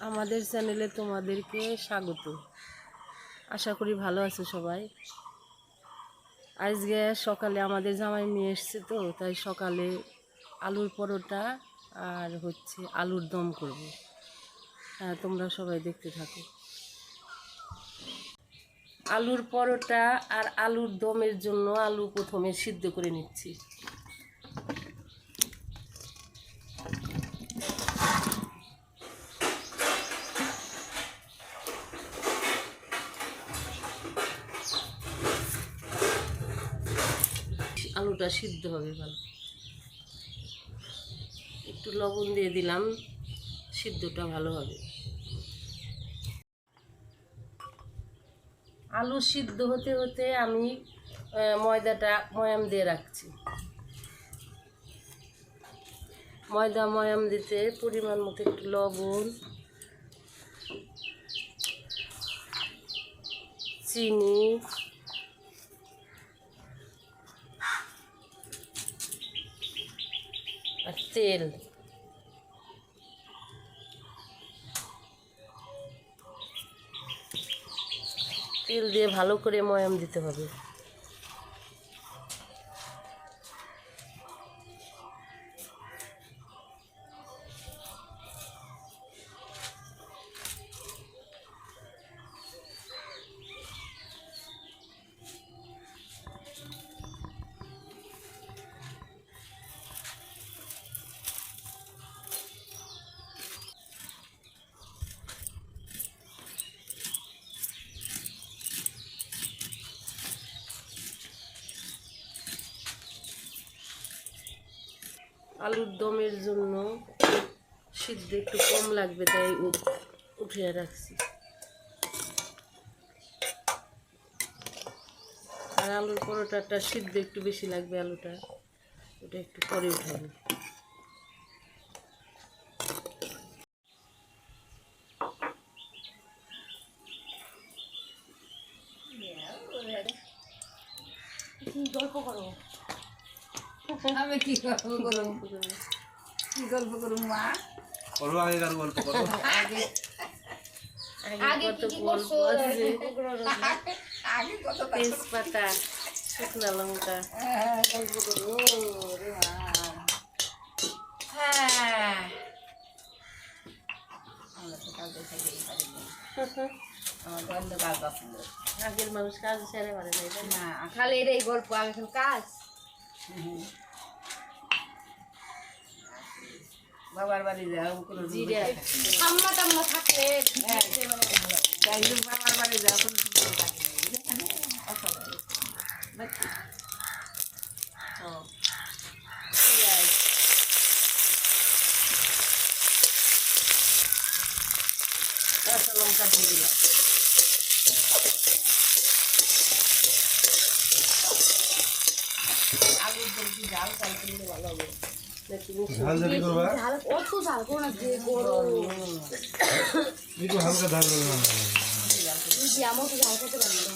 আমাদের চ্যানেলে তোমাদেরকে স্বাগত। আশা করি ভালো আছো সবাই। আজকে সকালে আমাদের জামাই নিয়ে এসছে, তো তাই সকালে আলুর পরোটা আর আলুর দম করব। হ্যাঁ, তোমরা সবাই দেখতে থাকো। আলুর পরোটা আর আলুর দমের জন্য আলু প্রথমে সিদ্ধ করে নিচ্ছি। আলুটা সিদ্ধ হবে ভালো, একটু লবণ দিয়ে দিলাম, সিদ্ধটা ভালো হবে। আলু সিদ্ধ হতে হতে আমি ময়দাটা ময়াম দিয়ে রাখছি। ময়াম দিতে পরিমাণ মতো একটু লবণ, চিনি, আর তেল। তেল দিয়ে ভালো করে ময়াম দিতে হবে। আলুর দমের জন্য সিদ্ধ একটু কম লাগবে, তাই উঠিয়ে রাখছি। আর আলুর পরোটাটা সিদ্ধ একটু বেশি লাগবে, আলুটা ওটা একটু পরে উঠাবো। গল্প করো। আমি কি গল্প করব? কি গল্প করব মা? করো আগেকার গল্প করো। আগে কত গল্প আছে। আগে কত তেজপাতা, শুকনা লঙ্কা। গল্প করো রে মা। হ্যাঁ, আমরা তো কাল দেখে গেই পারি না। আমার গন্ধ কাজ পছন্দ। আগের মানুষ কাজ সেরে পারে না, তাই না? না, খালি এটাই গল্প, আমি এখন কাজ। বাবার বাড়ি যাও কোনো জিরা, ঠাম্মা টাম্মা থাকলে যাই হোক, বাবার বাড়ি যাও কোনো থাকে না এখানে অসুবিধা। পেঁয়াজ, কাঁচা লঙ্কা দিয়ে দিলাম। আলুর দম কি ঝাল চাল করলে ভালো হবে? ঝাল জাতি করবা? ঝাল অত ঝাল করো না, যে গরম একটু হালকা ঝাল করবে না। বুঝি আমার তো ঝাল খেতে পারি না।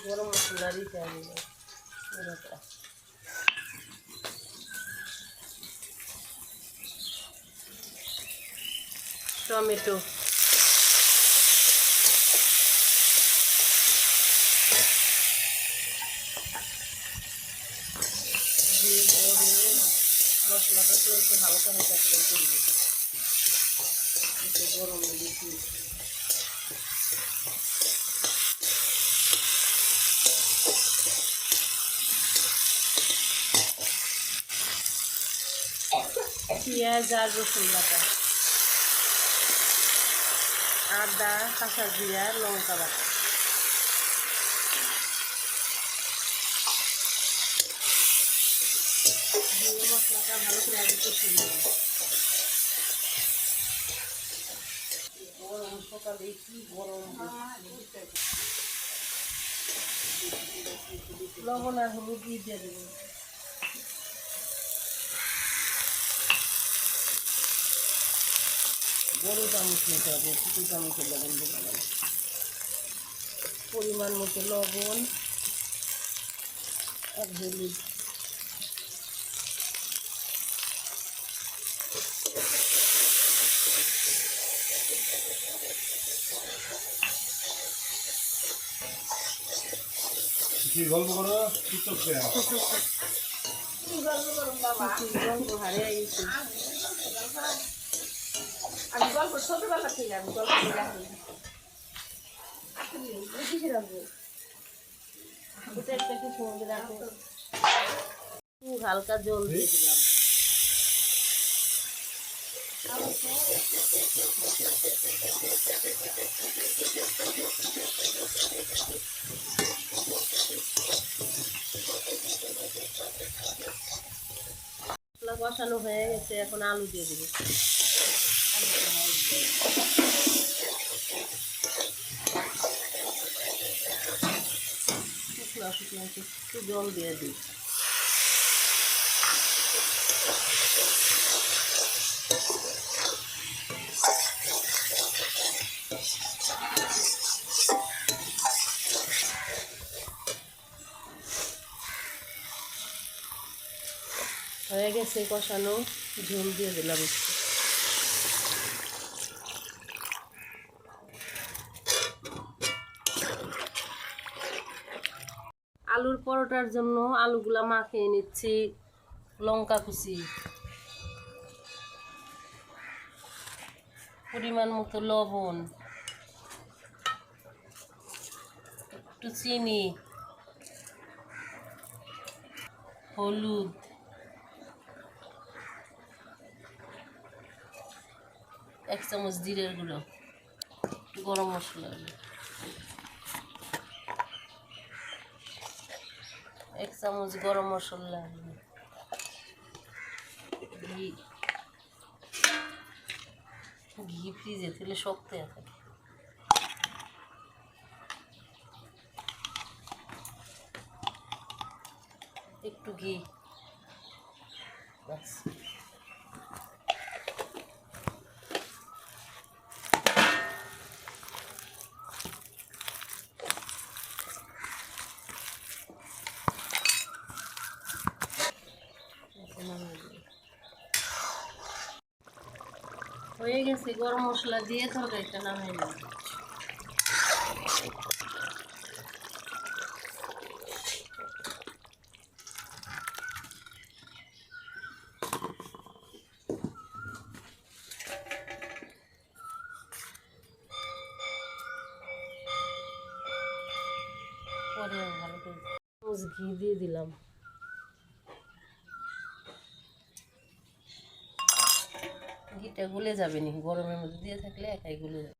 গরম মশলা দিতে হবে। টমেটো, দিয়ে মশলাটা তো একটু হালকা হালকা করে করবো, একটু গরম দিয়েছি। পেঁয়াজ আর রসুন বাটা, আদা, কাঁচা জিরা, লঙ্কা বাটা, দিয়ে মশলাটা ভালো করে আগে কষিয়ে নেব। গরম সকালে কি গরম, লবণ আর হলুদ দিয়ে দেবো। বড় চামচ নিতে হবে, ছোটো চামচের লবণ দেবো না। পরিমাণ মতো লবণ আর হলুদ। কি গল্প করো কি চলছে? কি গল্প করুন বাবা? গল্প হারিয়ে গেছে। আমি গল্প ছোটবেলা থেকে আমি গল্প করে রাখি। কিসের রাখবো? ওটা একটা কিছু মধ্যে রাখো। একটু হালকা জল দিয়ে দিলাম। মশলা কষানো হয়ে গেছে, এখন আলু দিয়ে দেবো। একটু জল দিয়ে দিই। হয়ে গেছে কষানো, ঝোল দিয়ে দিলাম একটু। আলুর পরোটার জন্য আলুগুলা মাখিয়ে নিচ্ছি লঙ্কা কুচি, পরিমাণ মতো লবণ, একটু চিনি, হলুদ, এক চামচ জিরের গুঁড়ো, গরম মশলা, এক চামচ গরম মশলা, ঘি। ঘি ফ্রিজে দিলে শক্ত হয়ে থাকে। একটু ঘি, বাস। হয়ে গেছে, গরম মশলা দিয়ে তরকারিটা নামিয়ে নিলাম। পরে ভালো করে ঘি দিয়ে দিলাম। ঘিটা গলে যাবে নি, গরমের মধ্যে দিয়ে থাকলে একাই গলে যাবে।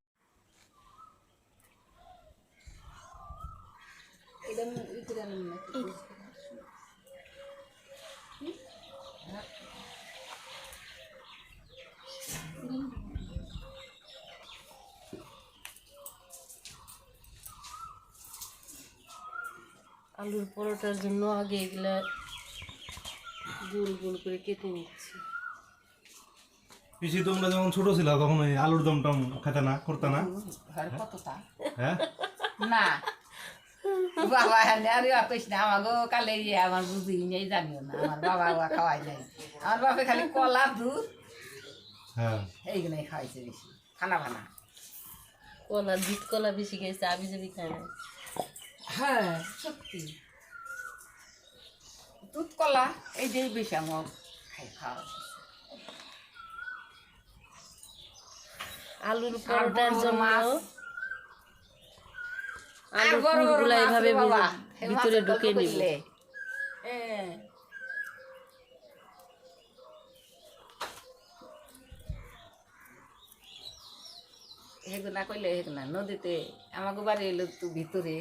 আলুর পরোটার জন্য আগে এগুলা গোল গোল করে কেটে নিচ্ছি। পিসি তোমরা যখন ছোট ছিল তখন ওই আলুর দমটা খেতে না করতে না? কতটা হ্যাঁ না বাবা আরে কইস না আমাকে কালে আমার বুঝি নেই, জানিও না আমার বাবা খাওয়াই নাই। আমার বাপে খালি কলা দুধ হ্যাঁ এইগুলাই খাওয়াইছে বেশি, খানা ভানা। কলা, দুধ কলা বেশি খেয়েছে, আমি যদি খাই না। হ্যাঁ সত্যি, দুধ কলা এই যে বেশি আমার খাওয়া। আলুর পরোটার জন্য আর আলুর বড় বড় পুরগুলা মাছ এইভাবে রে বাবা, ভিতরে ঢুকে নিব। হেগুনা কইলে হেগুনা নদীতে আমাকে বাড়ি এলো তো ভিতরে,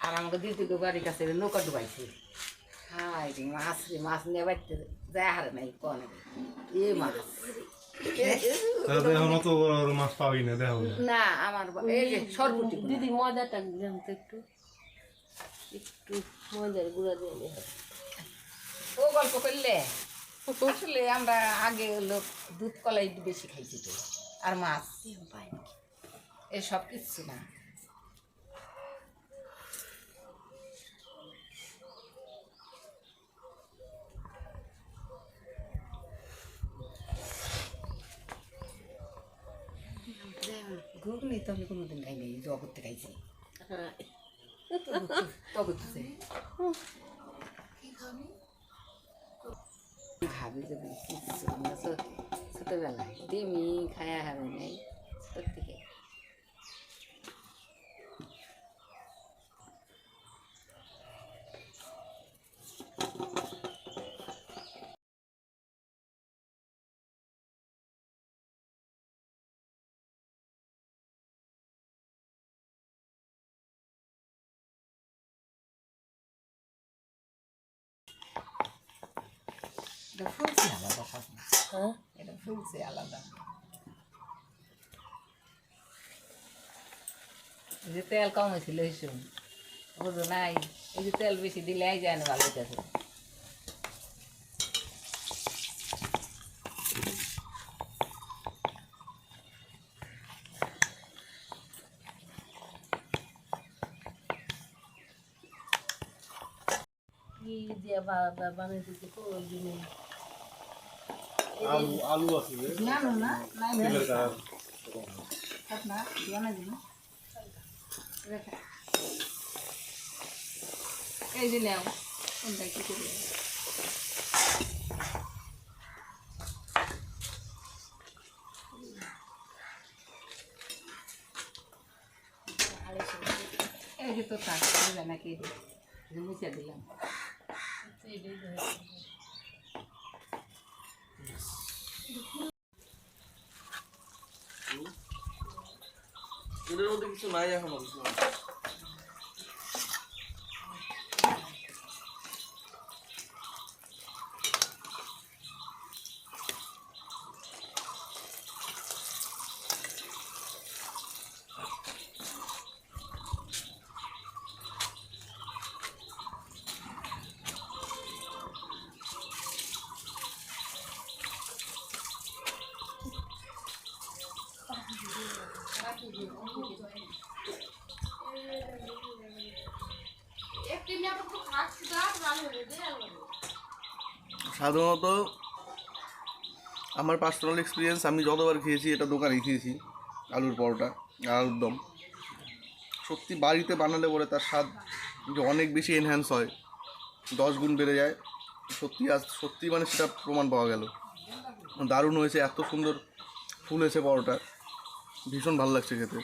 আর আমাকে দিদিকে বাড়ির কাছে নৌকা ডুবাইছে। হাই রে মাছ রে, মাছ নিয়ে বাড়িতে যায় হারে নাই কনে এ মাছ। তাহলে এখন অত বড় বড় মাছ পাওয়াই না, দেখো না আমার এই যে সরপুটি দিদি ময়দাটা জানতো, একটু একটু ময়দার গুঁড়া দিয়ে নিতে হবে। ও গল্প করলে আসলে আমরা আগে লোক দুধ কলাই বেশি খাইছি তো, আর মাছ এসব কিচ্ছু না। তো আমি কোনোদিন খাইনি, জবা করতে খাইছি। হ্যাঁ ভাবি যদি ছোটবেলায় ডিমি খায়া হবে নাই ছোট থেকে। এটা ফুলছে আলাদা থাকে, হ্যাঁ এটা ফুলছে আলাদা। এই যে তেল কম হয়েছিল হিসুন বুঝো নাই, এই যে তেল বেশি দিলে এই যায় না ভালো হইতেছে। কি দিয়ে বানাইতে তো ওই দিনে আলু আলু আছে যে জানো না নাই তেলের কাজ থাক না জানা দিন রেখা এই যে নাও কোনটা কি করবে। এই যে তো থাক নাকি মুছে দিলাম। এদের মধ্যে কিছু নাই এখনো কিছু সাধারণত আমার পার্সোনাল এক্সপিরিয়েন্স, আমি যতবার খেয়েছি এটা দোকানে খেয়েছি আলুর পরোটা আর আলুর দম, সত্যি বাড়িতে বানালে পরে তার স্বাদ যে অনেক বেশি এনহ্যান্স হয়, 10 গুণ বেড়ে যায়। সত্যি মানে সেটা প্রমাণ পাওয়া গেল। দারুণ হয়েছে, এত সুন্দর ফুল হয়েছে পরোটা, ভীষণ ভালো লাগছে খেতে।